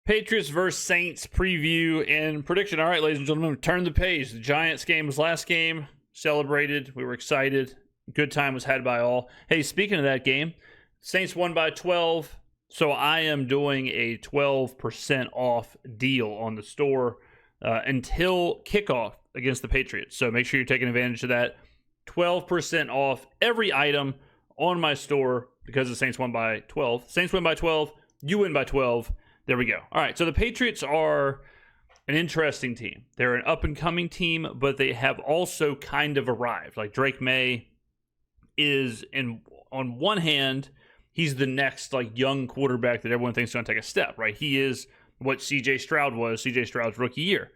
Patriots versus Saints preview and prediction. All right, ladies and gentlemen, turn the page. The Giants game was last game. Celebrated. We were excited. Good time was had by all. Hey, speaking of that game, Saints won by 12. So I am doing a 12% off deal on the store until kickoff against the Patriots. So make sure you're taking advantage of that. 12% off every item on my store because the Saints won by 12. Saints win by 12. You win by 12. There we go. All right, so the Patriots are an interesting team. They're an up-and-coming team, but they have also kind of arrived. Like Drake Maye is, on one hand, he's the next young quarterback that everyone thinks is going to take a step, right? He is what C.J. Stroud was, C.J. Stroud's rookie year.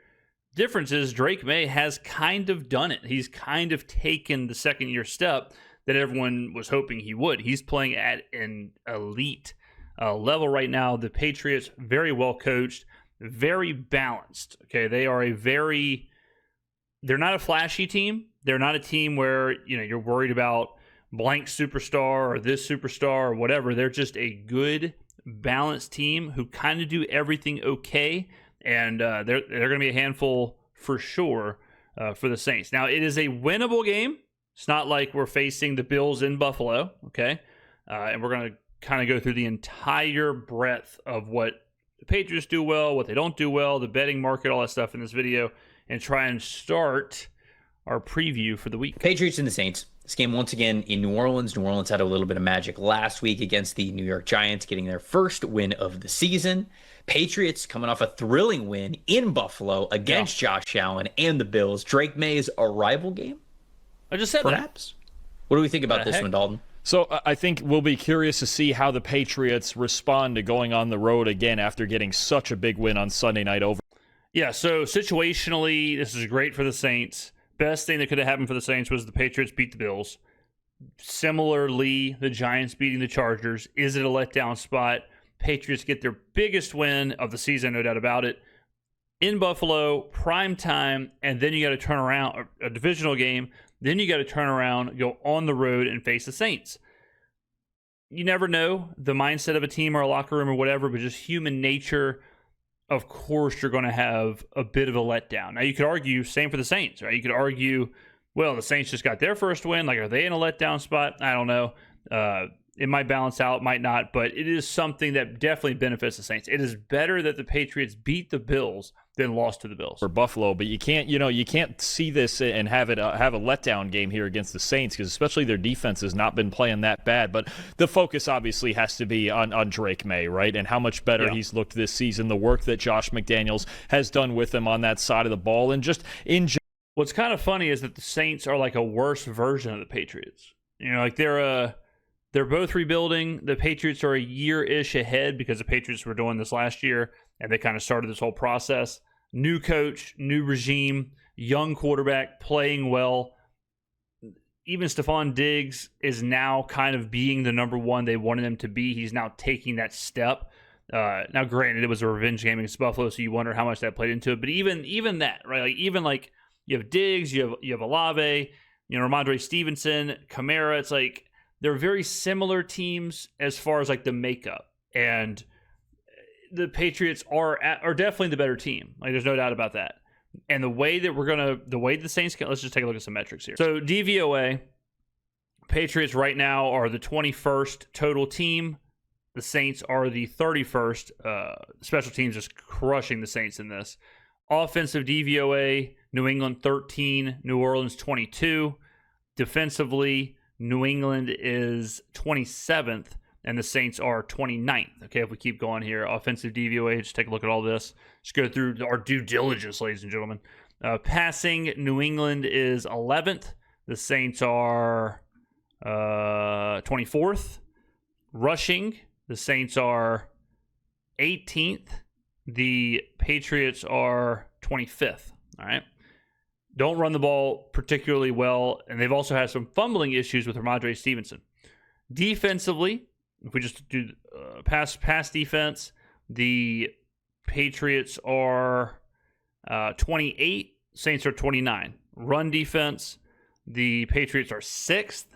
Difference is Drake Maye has kind of done it. He's kind of taken the second-year step that everyone was hoping he would. He's playing at an elite level right now. The Patriots, very well coached, very balanced. Okay, they're not a flashy team. They're not a team where you're worried about blank superstar or this superstar or whatever. They're just a good, balanced team who kind of do everything okay, and they're going to be a handful for sure for the Saints. Now, it is a winnable game. It's not like we're facing the Bills in Buffalo, okay? And we're going to kind of go through the entire breadth of what the Patriots do well, what they don't do well, the betting market, all that stuff in this video, and try and start our preview for the week. Patriots and the Saints. This game once again in New Orleans. New Orleans had a little bit of magic last week against the New York Giants, getting their first win of the season. Patriots coming off a thrilling win in Buffalo against Josh Allen and the Bills. Drake Maye's arrival game? I just said perhaps. What do we think about this one, Dalton? So I think we'll be curious to see how the Patriots respond to going on the road again after getting such a big win on Sunday night over. Yeah, so situationally, this is great for the Saints. Best thing that could have happened for the Saints was the Patriots beat the Bills. Similarly, the Giants beating the Chargers. Is it a letdown spot? Patriots get their biggest win of the season, no doubt about it, in Buffalo, prime time, and then you got to turn around a divisional game. Then you got to turn around, go on the road, and face the Saints. You never know the mindset of a team or a locker room or whatever, but just human nature, of course you're going to have a bit of a letdown. Now, you could argue, same for the Saints, right? You could argue, well, the Saints just got their first win. Like, are they in a letdown spot? I don't know. It might balance out, might not, but it is something that definitely benefits the Saints. It is better that the Patriots beat the Bills than lost to the Bills. For Buffalo, but you can't see this and have a letdown game here against the Saints, because especially their defense has not been playing that bad. But the focus obviously has to be on Drake Maye, right? And how much better he's looked this season, the work that Josh McDaniels has done with him on that side of the ball, and just in general. What's kind of funny is that the Saints are like a worse version of the Patriots. They're both rebuilding. The Patriots are a year-ish ahead because the Patriots were doing this last year, and they kind of started this whole process. New coach, new regime, young quarterback, playing well. Even Stephon Diggs is now kind of being the number one they wanted him to be. He's now taking that step. Now, granted, it was a revenge game against Buffalo, so you wonder how much that played into it. But even that, right? Like you have Diggs, you have Olave, Ramondre Stevenson, Kamara. It's like they're very similar teams as far as like the makeup, and the Patriots are definitely the better team. Like, there's no doubt about that. And the way the Saints can, let's just take a look at some metrics here. So DVOA, Patriots right now are the 21st total team. The Saints are the 31st. Special teams is crushing the Saints in this. Offensive DVOA, New England 13, New Orleans 22. Defensively, New England is 27th, and the Saints are 29th. Okay, if we keep going here, offensive DVOA, just take a look at all this. Just go through our due diligence, ladies and gentlemen. Passing, New England is 11th. The Saints are 24th. Rushing, the Saints are 18th. The Patriots are 25th. All right. Don't run the ball particularly well, and they've also had some fumbling issues with Ramondre Stevenson. Defensively, if we just do pass defense, the Patriots are 28, Saints are 29. Run defense, the Patriots are 6th,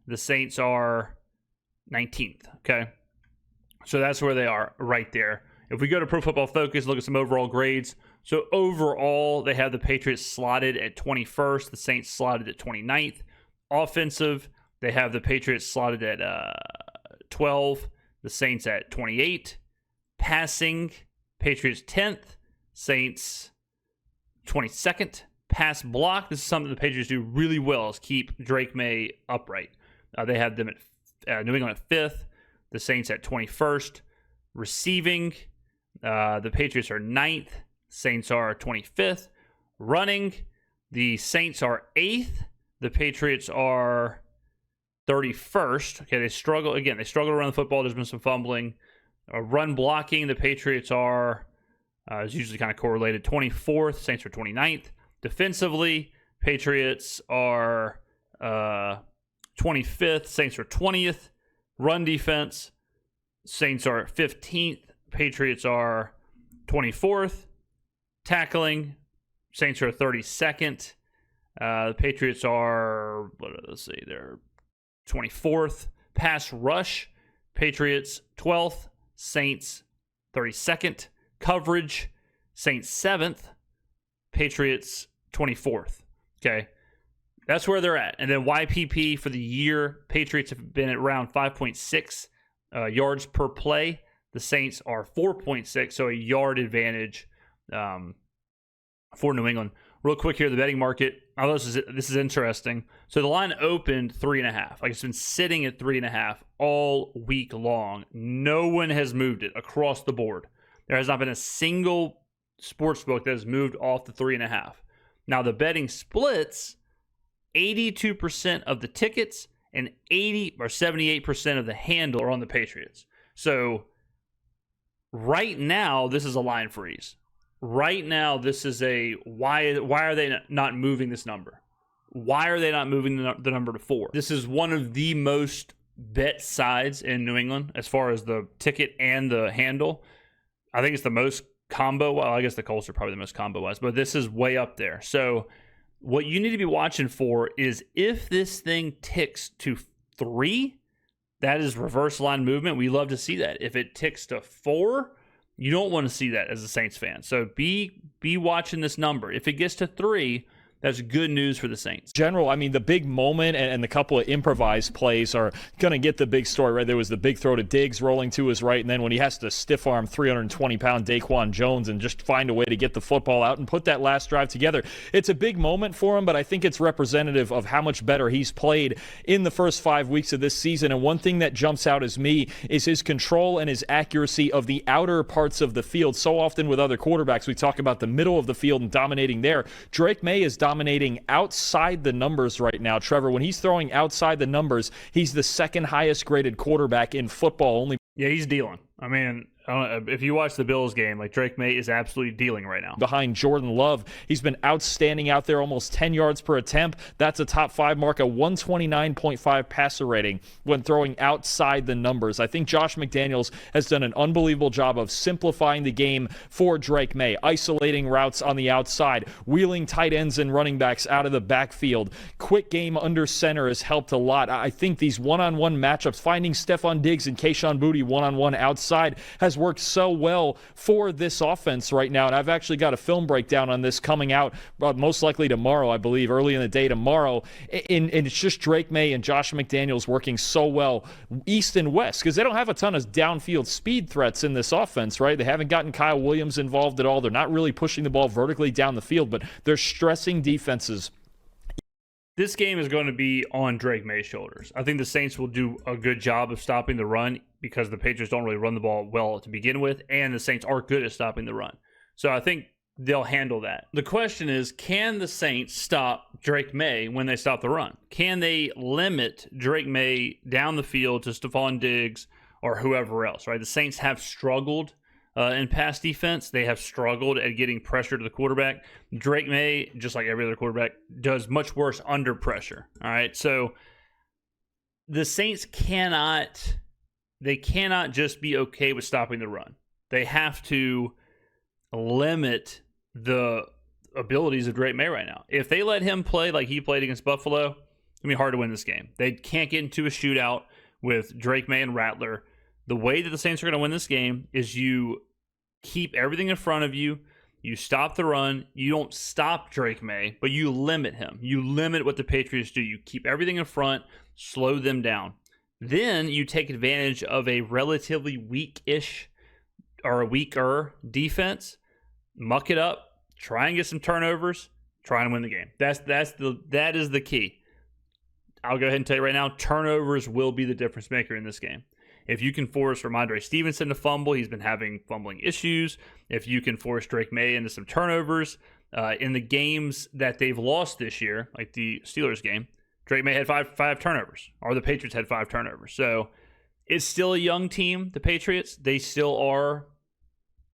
the Saints are 19th, okay? So that's where they are right there. if we go to Pro Football Focus, look at some overall grades. So overall, they have the Patriots slotted at 21st, the Saints slotted at 29th. Offensive, they have the Patriots slotted at 12, the Saints at 28. Passing, Patriots 10th, Saints 22nd. Pass block, this is something the Patriots do really well, is keep Drake Maye upright. They have them at New England at 5th, the Saints at 21st. Receiving, the Patriots are 9th, Saints are 25th. Running, the Saints are 8th, the Patriots are 31st. Okay, they struggle around the football. There's been some fumbling. Run blocking, the Patriots are is usually kind of correlated. 24th, Saints are 29th. Defensively, Patriots are 25th, Saints are 20th. Run defense, Saints are 15th, Patriots are 24th. Tackling, Saints are 32nd. The Patriots are, they're 24th. Pass rush, Patriots 12th, Saints 32nd. Coverage, Saints 7th, Patriots 24th. Okay, that's where they're at. And then YPP for the year, Patriots have been at around 5.6 yards per play. The Saints are 4.6, so a yard advantage for New England. Real quick here, the betting market. Oh, this is interesting. So the line opened 3.5. Like, it's been sitting at 3.5 all week long. No one has moved it across the board. There has not been a single sportsbook that has moved off the 3.5. Now the betting splits. 82% of the tickets and 78% of the handle are on the Patriots. So right now, this is a line freeze. Right now, this is a why are they not moving this number? Why are they not moving the number to 4? This is one of the most bet sides in New England as far as the ticket and the handle. I think it's the most combo. Well, I guess the Colts are probably the most combo-wise, but this is way up there. So what you need to be watching for is if this thing ticks to 3, that is reverse line movement. We love to see that. If it ticks to 4, you don't want to see that as a Saints fan. So be watching this number. If it gets to 3, that's good news for the Saints. General, I mean, the big moment and the couple of improvised plays are going to get the big story, right? There was the big throw to Diggs rolling to his right, and then when he has to stiff arm 320-pound Daquan Jones and just find a way to get the football out and put that last drive together. It's a big moment for him, but I think it's representative of how much better he's played in the first 5 weeks of this season. And one thing that jumps out as me is his control and his accuracy of the outer parts of the field. So often with other quarterbacks, we talk about the middle of the field and dominating there. Drake Maye is dominating outside the numbers right now. Trevor, when he's throwing outside the numbers, he's the second highest graded quarterback in football. Yeah, he's dealing. I mean, if you watch the Bills game, like, Drake Maye is absolutely dealing right now. Behind Jordan Love, he's been outstanding out there, almost 10 yards per attempt. That's a top 5 mark, a 129.5 passer rating when throwing outside the numbers. I think Josh McDaniels has done an unbelievable job of simplifying the game for Drake Maye, isolating routes on the outside, wheeling tight ends and running backs out of the backfield. Quick game under center has helped a lot. I think these one-on-one matchups, finding Stephon Diggs and Kayshon Boutte one-on-one outside, has worked so well for this offense right now. And I've actually got a film breakdown on this coming out most likely tomorrow, I believe, early in the day tomorrow. And it's just Drake Maye and Josh McDaniels working so well east and west because they don't have a ton of downfield speed threats in this offense, right? They haven't gotten Kyle Williams involved at all. They're not really pushing the ball vertically down the field, but they're stressing defenses. This game is going to be on Drake Maye's shoulders. I think the Saints will do a good job of stopping the run because the Patriots don't really run the ball well to begin with, and the Saints are good at stopping the run. So I think they'll handle that. The question is, can the Saints stop Drake Maye when they stop the run? Can they limit Drake Maye down the field to Stephon Diggs or whoever else, right? The Saints have struggled in pass defense. They have struggled at getting pressure to the quarterback. Drake Maye, just like every other quarterback, does much worse under pressure. All right, so the Saints cannot just be okay with stopping the run. They have to limit the abilities of Drake Maye right now. If they let him play like he played against Buffalo, it's going to be hard to win this game. They can't get into a shootout with Drake Maye and Rattler. The way that the Saints are going to win this game is you keep everything in front of you. You stop the run. You don't stop Drake Maye, but you limit him. You limit what the Patriots do. You keep everything in front, slow them down. Then you take advantage of a relatively weak-ish or a weaker defense, muck it up, try and get some turnovers, try and win the game. That is the key. I'll go ahead and tell you right now, turnovers will be the difference maker in this game. If you can force Ramondre Stevenson to fumble, he's been having fumbling issues. If you can force Drake Maye into some turnovers, in the games that they've lost this year, like the Steelers game, Drake Maye had five turnovers, or the Patriots had 5 turnovers. So it's still a young team, the Patriots. They still are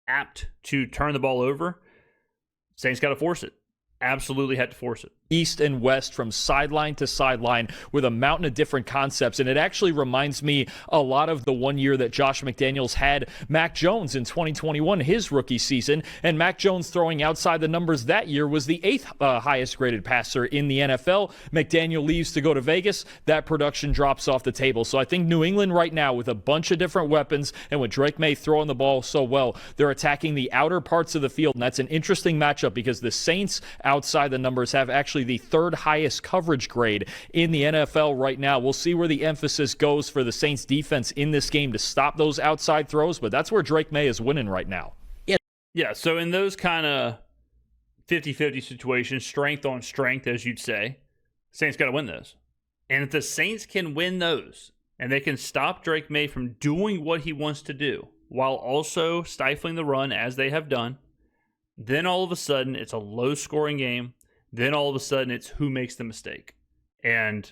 apt to turn the ball over. Saints got to force it. Absolutely had to force it. East and west, from sideline to sideline, with a mountain of different concepts. And it actually reminds me a lot of the one year that Josh McDaniels had Mac Jones in 2021, his rookie season. And Mac Jones throwing outside the numbers that year was the 8th highest graded passer in the NFL. McDaniel leaves to go to Vegas. That production drops off the table. So I think New England right now, with a bunch of different weapons and with Drake Maye throwing the ball so well, they're attacking the outer parts of the field. And that's an interesting matchup because the Saints outside the numbers have actually the 3rd highest coverage grade in the NFL right now. We'll see where the emphasis goes for the Saints defense in this game to stop those outside throws, but that's where Drake Maye is winning right now. Yeah, so in those kind of 50-50 situations, strength on strength, as you'd say, Saints got to win those. And if the Saints can win those, and they can stop Drake Maye from doing what he wants to do, while also stifling the run as they have done, then all of a sudden it's a low-scoring game. Then all of a sudden it's who makes the mistake. And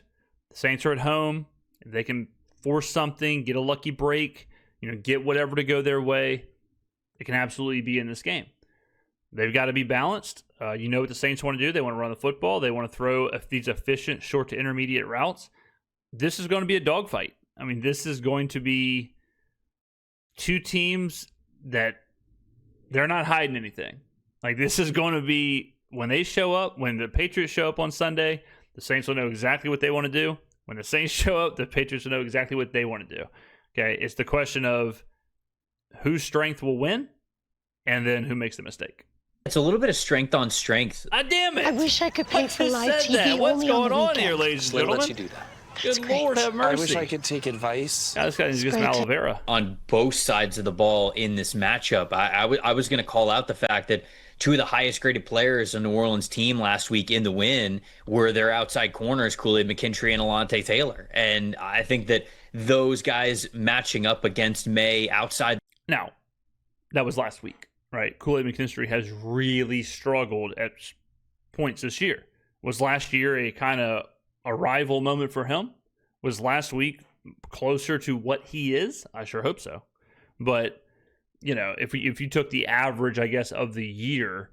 the Saints are at home. They can force something, get a lucky break, get whatever to go their way. It can absolutely be in this game. They've got to be balanced. You know what the Saints want to do. They want to run the football. They want to throw these efficient short to intermediate routes. This is going to be a dogfight. I mean, this is going to be 2 teams that they're not hiding anything. Like, this is going to be, when they show up, when the Patriots show up on Sunday, the Saints will know exactly what they want to do. When the Saints show up, the Patriots will know exactly what they want to do. Okay, it's the question of whose strength will win and then who makes the mistake. It's a little bit of strength on strength. Damn it! I wish I could pay for live TV that. What's only going on on here, ladies and Let gentlemen? you do that. Good Lord, have mercy. I wish I could take advice. God, this guy needs to get some aloe vera. On both sides of the ball in this matchup, I was going to call out the fact that 2 of the highest graded players on New Orleans team last week in the win were their outside corners, Kool-Aid McKinstry and Alontae Taylor. And I think that those guys matching up against Maye outside. Now, that was last week, right? Kool-Aid McKinstry has really struggled at points this year. Was last year a kind of arrival moment for him? Was last week closer to what he is? I sure hope so. But if you took the average, I guess, of the year,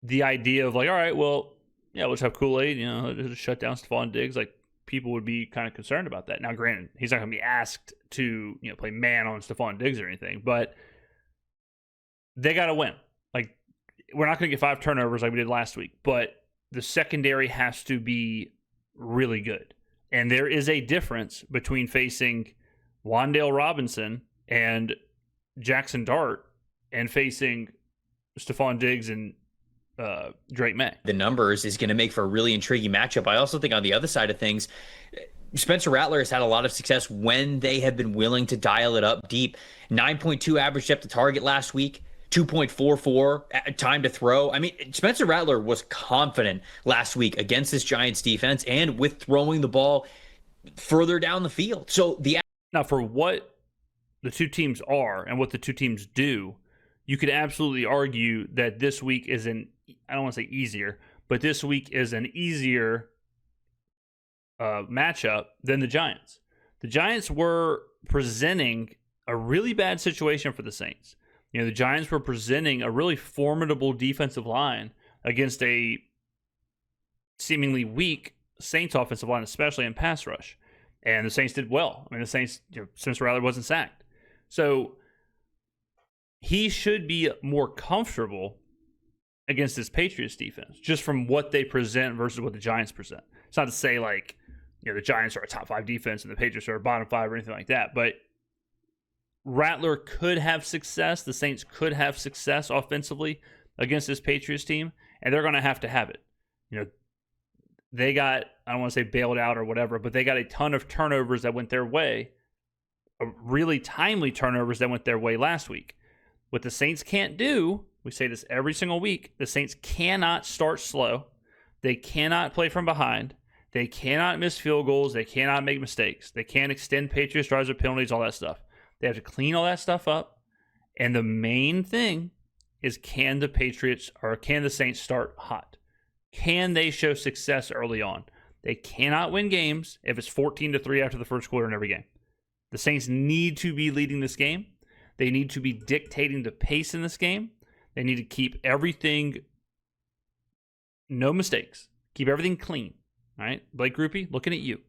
the idea of like, all right, well, yeah, let's have Kool-Aid, shut down Stephon Diggs, like, people would be kind of concerned about that. Now, granted, he's not going to be asked to, play man on Stephon Diggs or anything, but they got to win. Like, we're not going to get 5 turnovers like we did last week, but the secondary has to be really good. And there is a difference between facing Wan'Dale Robinson and Jackson Dart and facing Stephon Diggs and Drake Maye. The numbers is going to make for a really intriguing matchup. I also think on the other side of things, Spencer Rattler has had a lot of success when they have been willing to dial it up deep. 9.2 average depth to target last week. 2.44 time to throw. I mean, Spencer Rattler was confident last week against this Giants defense and with throwing the ball further down the field. So now, for what the 2 teams are and what the 2 teams do, you could absolutely argue that this week is I don't want to say easier, but this week is an easier matchup than the Giants. The Giants were presenting a really bad situation for the Saints. The Giants were presenting a really formidable defensive line against a seemingly weak Saints offensive line, especially in pass rush. And the Saints did well. I mean, the Saints, Spencer Rattler wasn't sacked. So he should be more comfortable against this Patriots defense, just from what they present versus what the Giants present. It's not to say, like, the Giants are a top 5 defense and the Patriots are a bottom 5 or anything like that, but Rattler could have success. The Saints could have success offensively against this Patriots team, and they're going to have it. You know, they got, I don't want to say bailed out or whatever, but they got a ton of turnovers that went their way, really timely turnovers that went their way last week. What the Saints can't do, we say this every single week, the Saints cannot start slow. They cannot play from behind. They cannot miss field goals. They cannot make mistakes. They can't extend Patriots drives or penalties, all that stuff. They have to clean all that stuff up. And the main thing is, can the Saints start hot? Can they show success early on? They cannot win games if it's 14-3 after the first quarter in every game. The Saints need to be leading this game. They need to be dictating the pace in this game. They need to keep everything, no mistakes. Keep everything clean. All right, Blake Groupie, looking at you.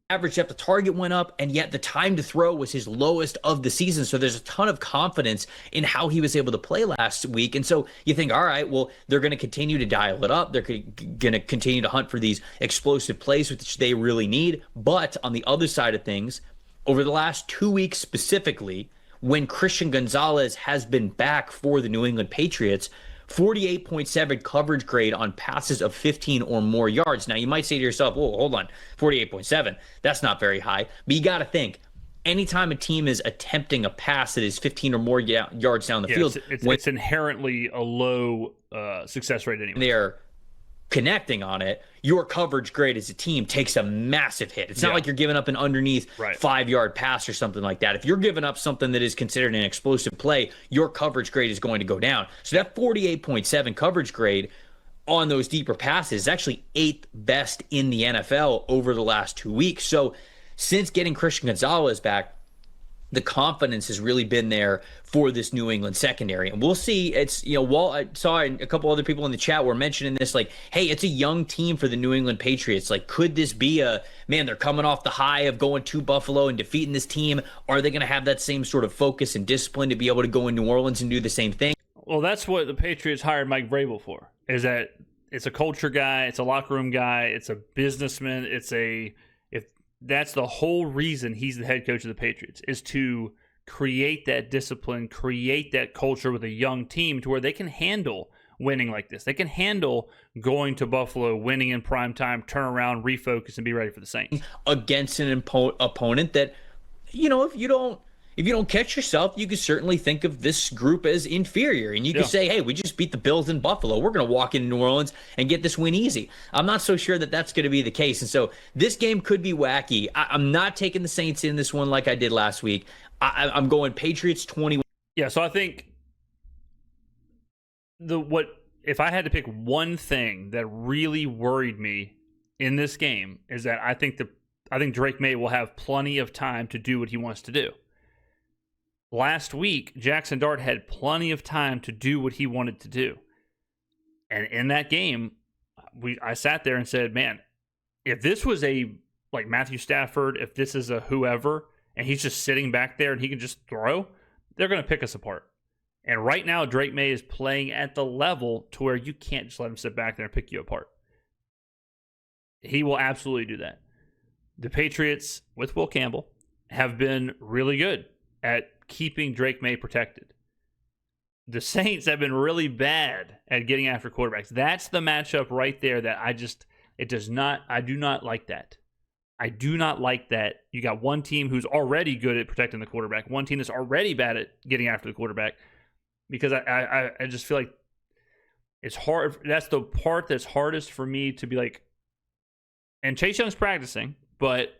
Average depth of target went up, and yet the time to throw was his lowest of the season. So there's a ton of confidence in how he was able to play last week. And so you think, all right, well, they're going to continue to dial it up. They're going to continue to hunt for these explosive plays, which they really need. But on the other side of things, over the last 2 weeks specifically, when Christian Gonzalez has been back for the New England Patriots, 48.7 coverage grade on passes of 15 or more yards. Now, you might say to yourself, whoa, hold on, 48.7, that's not very high. But you got to think, anytime a team is attempting a pass that is 15 or more yards down the field, it's inherently a low success rate anyway. They're connecting on it, your coverage grade as a team takes a massive hit. It's not like you're giving up an underneath 5-yard pass or something like that. If you're giving up something that is considered an explosive play, your coverage grade is going to go down. So that 48.7 coverage grade on those deeper passes is actually 8th best in the NFL over the last 2 weeks. So since getting Christian Gonzalez back, the confidence has really been there for this New England secondary. And we'll see. It's, I saw a couple other people in the chat were mentioning this, like, hey, it's a young team for the New England Patriots. Like, could this be they're coming off the high of going to Buffalo and defeating this team. Are they going to have that same sort of focus and discipline to be able to go in New Orleans and do the same thing? Well, that's what the Patriots hired Mike Vrabel for, is that it's a culture guy, it's a locker room guy, it's a businessman, that's the whole reason he's the head coach of the Patriots, is to create that discipline, create that culture with a young team to where they can handle winning like this. They can handle going to Buffalo, winning in primetime, turn around, refocus, and be ready for the Saints. Against an opponent that, if you don't catch yourself, you could certainly think of this group as inferior. And you could say, hey, we just beat the Bills in Buffalo. We're going to walk into New Orleans and get this win easy. I'm not so sure that that's going to be the case. And so this game could be wacky. I'm not taking the Saints in this one like I did last week. I'm going Patriots 21. Yeah, so I think if I had to pick one thing that really worried me in this game is that I think Drake Maye will have plenty of time to do what he wants to do. Last week, Jackson Dart had plenty of time to do what he wanted to do. And in that game, I sat there and said, man, if this was like Matthew Stafford, if this is a whoever, and he's just sitting back there and he can just throw, they're going to pick us apart. And right now, Drake Maye is playing at the level to where you can't just let him sit back there and pick you apart. He will absolutely do that. The Patriots, with Will Campbell, have been really good at keeping Drake Maye protected. The Saints have been really bad at getting after quarterbacks. That's the matchup right there that I do not like that. I do not like that. You got one team who's already good at protecting the quarterback, one team that's already bad at getting after the quarterback, because I just feel like it's hard. That's the part that's hardest for me to be like, and Chase Young's practicing, but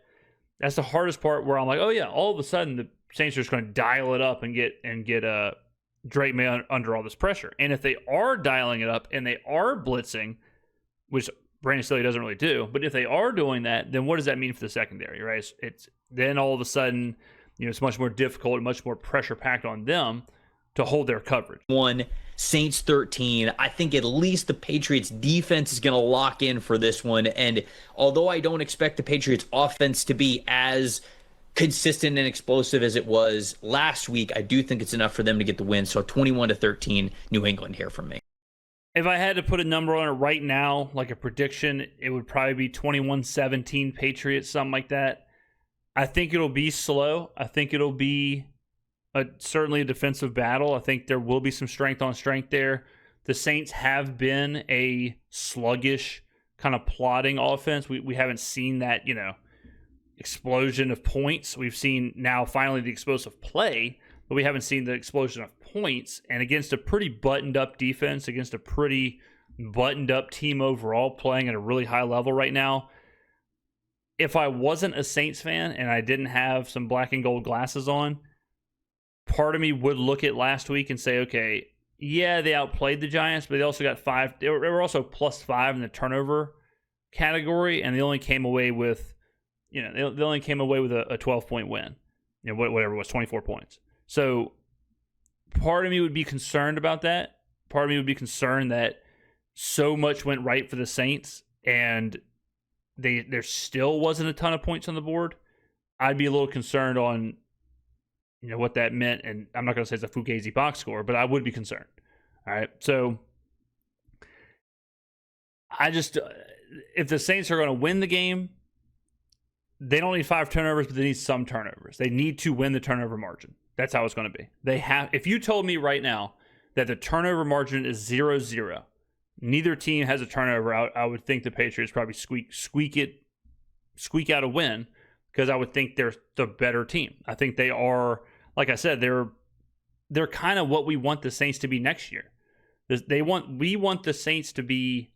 that's the hardest part where I'm like, oh yeah, all of a sudden the Saints are just going to dial it up and get Drake Maye under all this pressure. And if they are dialing it up and they are blitzing, which Brandon Staley doesn't really do, but if they are doing that, then what does that mean for the secondary, right? It's then all of a sudden, it's much more difficult and much more pressure packed on them to hold their coverage. 1, Saints 13. I think at least the Patriots defense is going to lock in for this one. And although I don't expect the Patriots offense to be as consistent and explosive as it was last week, I do think it's enough for them to get the win. So 21-13 New England here from me. If I had to put a number on it right now, like a prediction, it would probably be 21-17 Patriots, something like that. I think it'll be slow. I think it'll be certainly a defensive battle. I think there will be some strength on strength there. The Saints have been a sluggish, kind of plodding offense. We haven't seen that, explosion of points. We've seen now finally the explosive play, but we haven't seen the explosion of points. And against a pretty buttoned up defense, against a pretty buttoned up team overall, playing at a really high level right now, if I wasn't a Saints fan and I didn't have some black and gold glasses on, part of me would look at last week and say, okay, yeah, they outplayed the Giants, but they also got 5. They were also +5 in the turnover category, and they only came away with, they only came away with a 12-point win. Whatever it was, 24 points. So part of me would be concerned about that. Part of me would be concerned that so much went right for the Saints, and there still wasn't a ton of points on the board. I'd be a little concerned on what that meant, and I'm not going to say it's a Fugazi box score, but I would be concerned. All right, so if the Saints are going to win the game, they don't need 5 turnovers, but they need some turnovers. They need to win the turnover margin. That's how it's going to be. If you told me right now that the turnover margin is 0-0, neither team has a turnover, I would think the Patriots probably squeak out a win, because I would think they're the better team. I think they are, like I said, they're kind of what we want the Saints to be next year. We want the Saints to be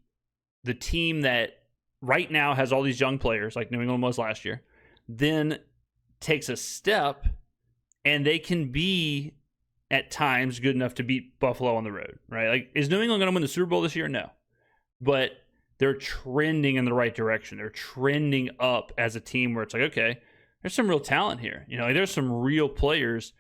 the team that right now has all these young players, like New England was last year, then takes a step, and they can be at times good enough to beat Buffalo on the road, right? Like, is New England going to win the Super Bowl this year? No. But they're trending in the right direction. They're trending up as a team where it's like, okay, there's some real talent here. There's some real players.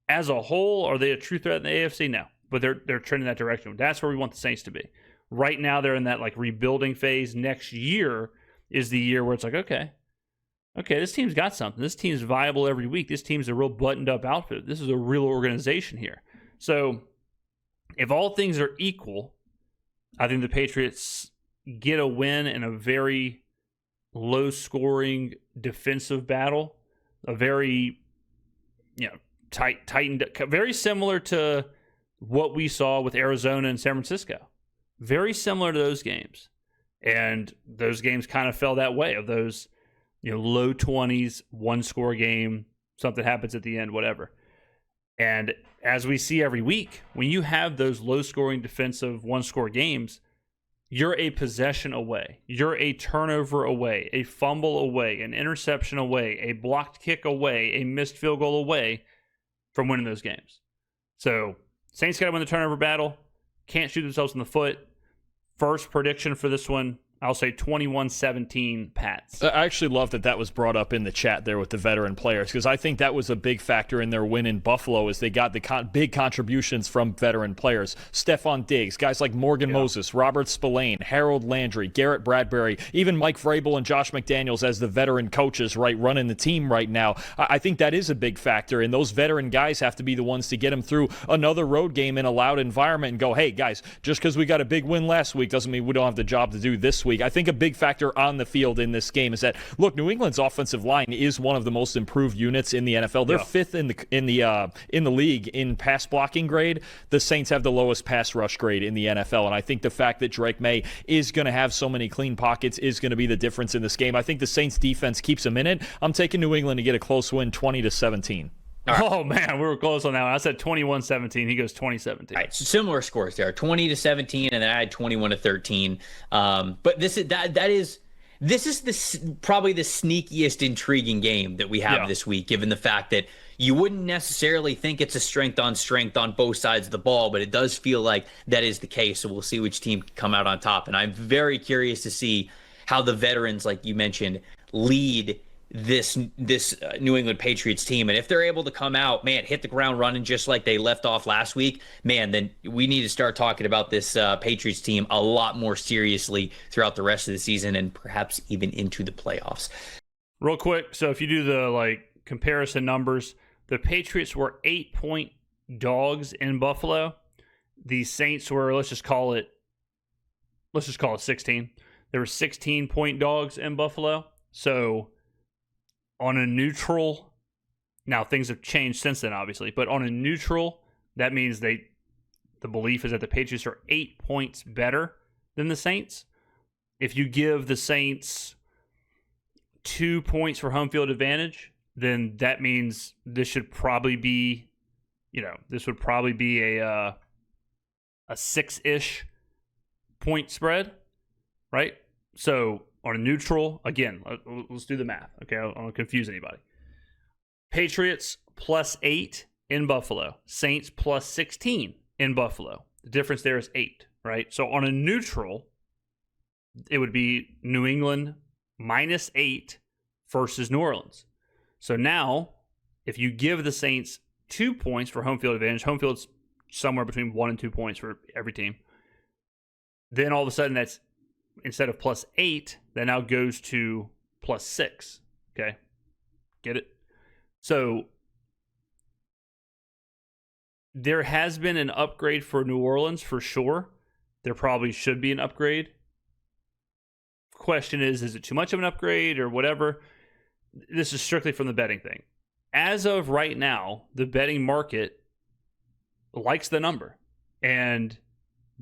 As a whole, are they a true threat in the AFC? No. But they're trending that direction. That's where we want the Saints to be. Right now, they're in that rebuilding phase. Next year is the year where it's like, okay, this team's got something. This team's viable every week. This team's a real buttoned-up outfit. This is a real organization here. So if all things are equal, I think the Patriots get a win in a very low-scoring defensive battle, a very tightened, very similar to what we saw with Arizona and San Francisco. Very similar to those games. And those games kind of fell that way, of those low 20s, one-score game, something happens at the end, whatever. And as we see every week, when you have those low-scoring defensive one-score games, you're a possession away. You're a turnover away, a fumble away, an interception away, a blocked kick away, a missed field goal away from winning those games. So Saints got to win the turnover battle. Can't shoot themselves in the foot. First prediction for this one, I'll say 21-17 Pats. I actually love that was brought up in the chat there with the veteran players, because I think that was a big factor in their win in Buffalo, is they got the big contributions from veteran players. Stephon Diggs, guys like Morgan Moses, Robert Spillane, Harold Landry, Garrett Bradbury, even Mike Vrabel and Josh McDaniels as the veteran coaches, right, running the team right now. I think that is a big factor, and those veteran guys have to be the ones to get them through another road game in a loud environment and go, hey, guys, just because we got a big win last week doesn't mean we don't have the job to do this week. I think a big factor on the field in this game is that, look, New England's offensive line is one of the most improved units in the NFL. They're fifth in the league in pass blocking grade. The Saints have the lowest pass rush grade in the NFL, and I think the fact that Drake Maye is going to have so many clean pockets is going to be the difference in this game. I think the Saints defense keeps them in it. I'm taking New England to get a close win, 20-17. Right. Oh, man, we were close on that one. I said 21-17. He goes 20-17. All right, so similar scores there, 20-17, and then I had 21-13. But this is probably the sneakiest, intriguing game that we have this week, given the fact that you wouldn't necessarily think it's a strength on both sides of the ball, but it does feel like that is the case. So we'll see which team can come out on top. And I'm very curious to see how the veterans, like you mentioned, lead this New England Patriots team. And if they're able to come out, man, hit the ground running just like they left off last week, man, then we need to start talking about this Patriots team a lot more seriously throughout the rest of the season and perhaps even into the playoffs. Real quick, so if you do the comparison numbers, the Patriots were 8-point dogs in Buffalo. The Saints were, let's just call it 16. There were 16-point dogs in Buffalo. So on a neutral Now, things have changed since then, obviously, but on a neutral, that means the belief is that the Patriots are 8 points better than the Saints. If you give the Saints 2 points for home field advantage, then that means this should probably be, this would probably be a 6-ish point spread, right? So on a neutral, again, let's do the math. Okay, I don't want to confuse anybody. Patriots +8 in Buffalo. Saints +16 in Buffalo. The difference there is 8, right? So on a neutral, it would be New England -8 versus New Orleans. So now, if you give the Saints 2 points for home field advantage, home field's somewhere between 1 and 2 points for every team, then all of a sudden that's, instead of +8, that now goes to +6. Okay? Get it? So there has been an upgrade for New Orleans for sure. There probably should be an upgrade. Question is it too much of an upgrade or whatever? This is strictly from the betting thing. As of right now, the betting market likes the number and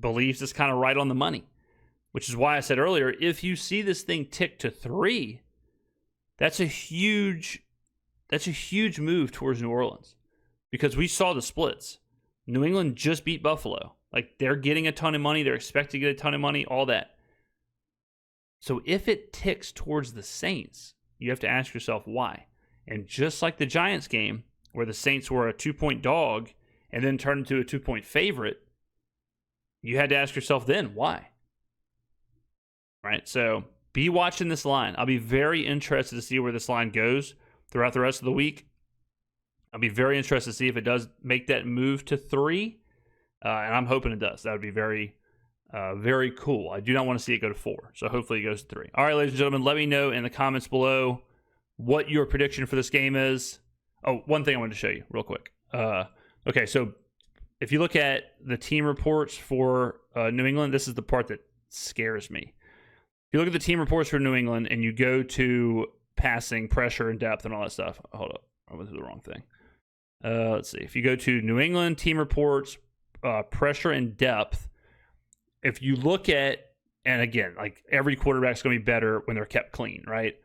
believes it's kind of right on the money, which is why I said earlier, if you see this thing tick to 3, that's a huge move towards New Orleans, because we saw the splits. New England just beat Buffalo. Like, they're getting a ton of money. They're expected to get a ton of money, all that. So if it ticks towards the Saints, you have to ask yourself why. And just like the Giants game, where the Saints were a 2-point dog and then turned into a 2-point favorite, you had to ask yourself then, why? Right? So be watching this line. I'll be very interested to see where this line goes throughout the rest of the week. I'll be very interested to see if it does make that move to 3. And I'm hoping it does. That would be very, very cool. I do not want to see it go to 4. So hopefully it goes to 3. All right, ladies and gentlemen, let me know in the comments below what your prediction for this game is. Oh, one thing I wanted to show you real quick. Okay, so if you look at the team reports for New England, this is the part that scares me. If you look at the team reports for New England and you go to passing, pressure, and depth and all that stuff. Hold up. I went to the wrong thing. Let's see. If you go to New England team reports, pressure and depth, if you look at, and again, like every quarterback's going to be better when they're kept clean, right?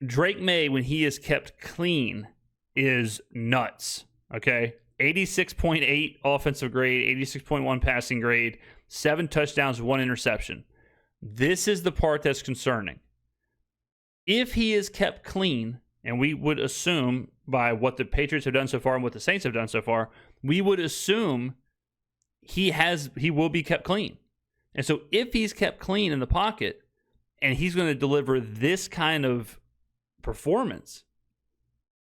Drake Maye, when he is kept clean, is nuts, okay? 86.8 offensive grade, 86.1 passing grade, 7 touchdowns, 1 interception. This is the part that's concerning. If he is kept clean, and we would assume by what the Patriots have done so far and what the Saints have done so far, we would assume he will be kept clean. And so if he's kept clean in the pocket and he's going to deliver this kind of performance,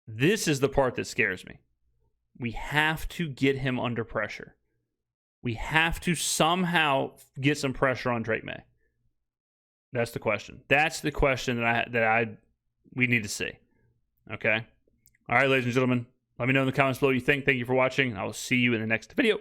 this is the part that scares me. We have to get him under pressure. We have to somehow get some pressure on Drake Maye. That's the question. That's the question that we need to see. Okay? All right, ladies and gentlemen, let me know in the comments below what you think. Thank you for watching. I will see you in the next video.